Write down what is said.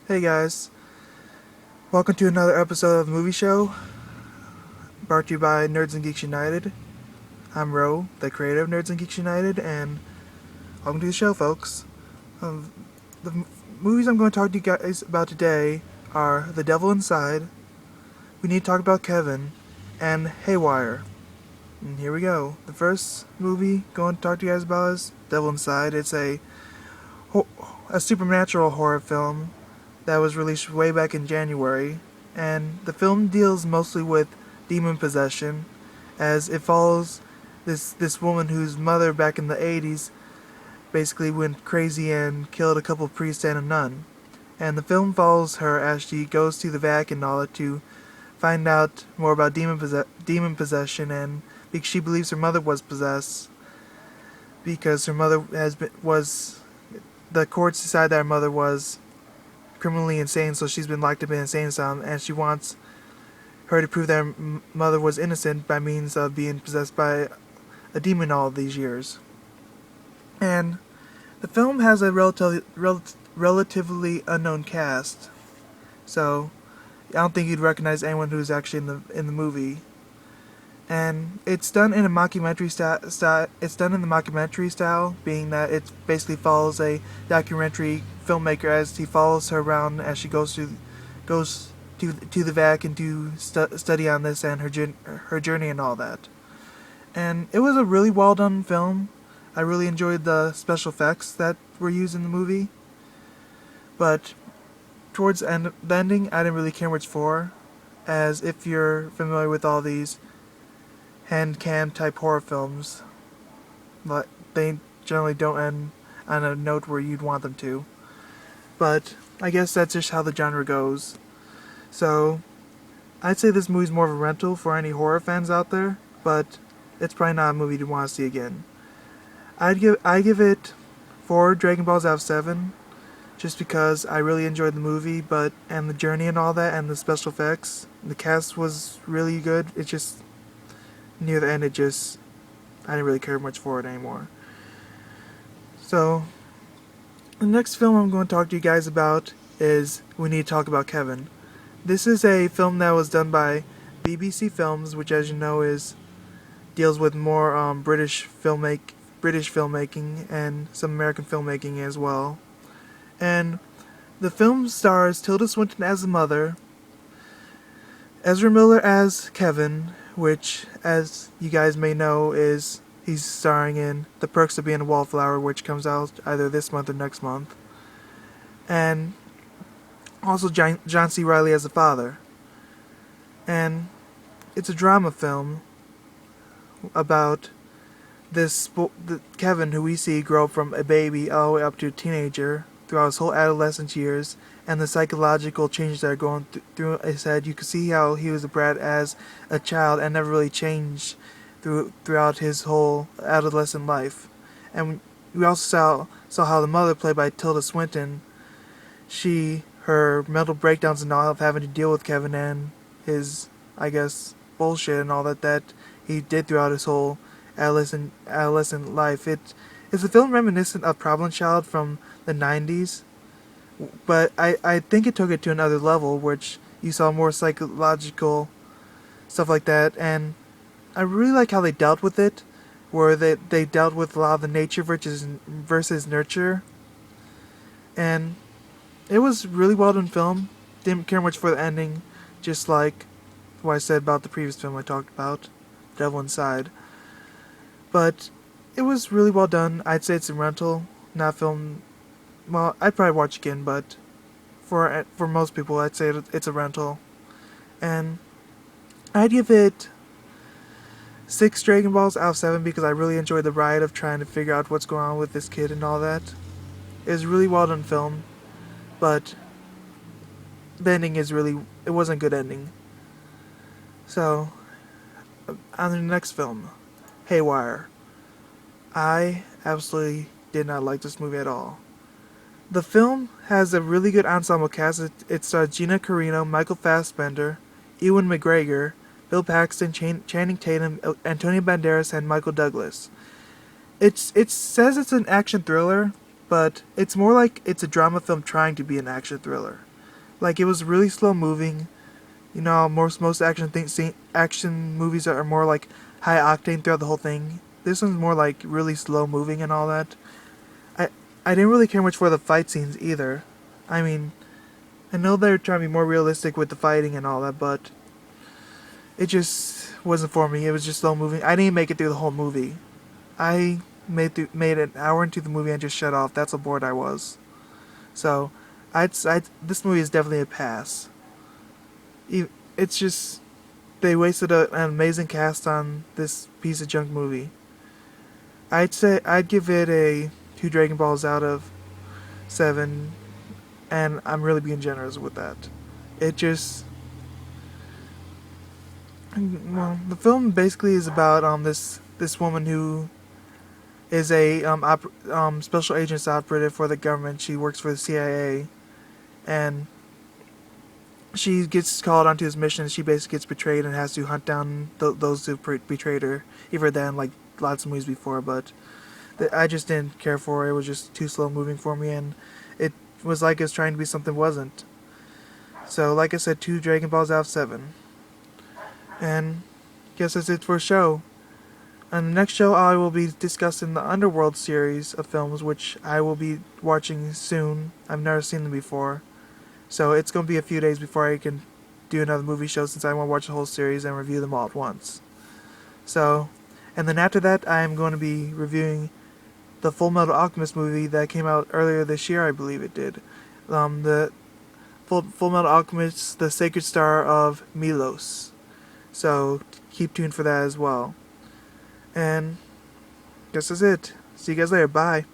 Hey guys, welcome to another episode of Movie Show, brought to you by Nerds and Geeks United. I'm Ro, the creator of Nerds and Geeks United, and welcome to the show, folks. Um, the movies I'm going to talk to you guys about today are The Devil Inside, We Need to Talk About Kevin, and Haywire. And here we go. The first movie going to talk to you guys about is Devil Inside. It's a supernatural horror film that was released way back in January, and the film deals mostly with demon possession, as it follows this woman whose mother back in the 80s basically went crazy and killed a couple of priests and a nun. And the film follows her as she goes to the Vatican and all that to find out more about demon possession, and because she believes her mother was possessed because her mother was the courts decided that her mother was criminally insane, so she's been locked up in an insane asylum, and she wants her to prove that her mother was innocent by means of being possessed by a demon all these years. And the film has a relatively unknown cast, so I don't think you'd recognize anyone who's actually in the movie. And it's done in a mockumentary style. It's done in the mockumentary style, being that it basically follows a documentary filmmaker as he follows her around as she goes to the Vatican to study on this and her journey and all that. And it was a really well done film. I really enjoyed the special effects that were used in the movie. But towards the ending, I didn't really care much for, as if you're familiar with all these hand cam type horror films, but they generally don't end on a note where you'd want them to. But I guess that's just how the genre goes. So I'd say this movie's more of a rental for any horror fans out there, but it's probably not a movie to want to see again. I give it 4 Dragon Balls out of 7, just because I really enjoyed the movie, and the journey and all that, and the special effects. The cast was really good. It's just near the end, I didn't really care much for it anymore. So, the next film I'm going to talk to you guys about is We Need to Talk About Kevin. This is a film that was done by BBC Films, which, as you know, deals with more British filmmaking and some American filmmaking as well. And the film stars Tilda Swinton as the mother, Ezra Miller as Kevin, which, as you guys may know, he's starring in The Perks of Being a Wallflower, which comes out either this month or next month. And also John C. Reilly as the father. And it's a drama film about Kevin, who we see grow up from a baby all the way up to a teenager throughout his whole adolescence years, and the psychological changes that are going through his head. You can see how he was a brat as a child and never really changed throughout his whole adolescent life. And we also saw how the mother, played by Tilda Swinton, her mental breakdowns and all of having to deal with Kevin and his, I guess, bullshit and all that he did throughout his whole adolescent life. It's a film reminiscent of Problem Child from the 90s, but I think it took it to another level, which you saw more psychological stuff like that, and I really like how they dealt with it, where they dealt with a lot of the nature versus nurture, and it was really well done film. Didn't care much for the ending, just like what I said about the previous film I talked about, Devil Inside. But it was really well done. I'd say it's a rental, not a film. Well, I'd probably watch again, but for most people, I'd say it's a rental. And I'd give it 6 Dragon Balls out of 7 because I really enjoyed the ride of trying to figure out what's going on with this kid and all that. It was a really well done film, but the ending it wasn't a good ending. So, on the next film, Haywire. I absolutely did not like this movie at all. The film has a really good ensemble cast. It stars Gina Carano, Michael Fassbender, Ewan McGregor, Bill Paxton, Channing Tatum, Antonio Banderas, and Michael Douglas. It says it's an action thriller, but it's more like it's a drama film trying to be an action thriller. Like, it was really slow moving. You know, most action movies are more like high octane throughout the whole thing. This one's more like really slow moving and all that. I I didn't really care much for the fight scenes either. I mean, I know they're trying to be more realistic with the fighting and all that, but it just wasn't for me. It was just slow moving. I didn't make it through the whole movie. I made an hour into the movie and just shut off. That's how bored I was. So, this movie is definitely a pass. It's just they wasted an amazing cast on this piece of junk movie. I'd say I'd give it a 2 Dragon Balls out of 7, and I'm really being generous with that. It just well, the film basically is about this woman who is a special agents operative for the government. She works for the CIA, and she gets called onto this mission. And she basically gets betrayed and has to hunt down those who betrayed her. Either then, like lots of movies before, but I just didn't care for it. It was just too slow moving for me, and it was like it was trying to be something it wasn't. So, like I said, 2 Dragon Balls out of 7. And guess that's it for a show. On the next show, I will be discussing the Underworld series of films, which I will be watching soon. I've never seen them before. So it's going to be a few days before I can do another movie show, since I want to watch the whole series and review them all at once. So, and then after that, I am going to be reviewing the Full Metal Alchemist movie that came out earlier this year, I believe it did. The Full Metal Alchemist, The Sacred Star of Milos. So keep tuned for that as well. And guess that's it. See you guys later. Bye.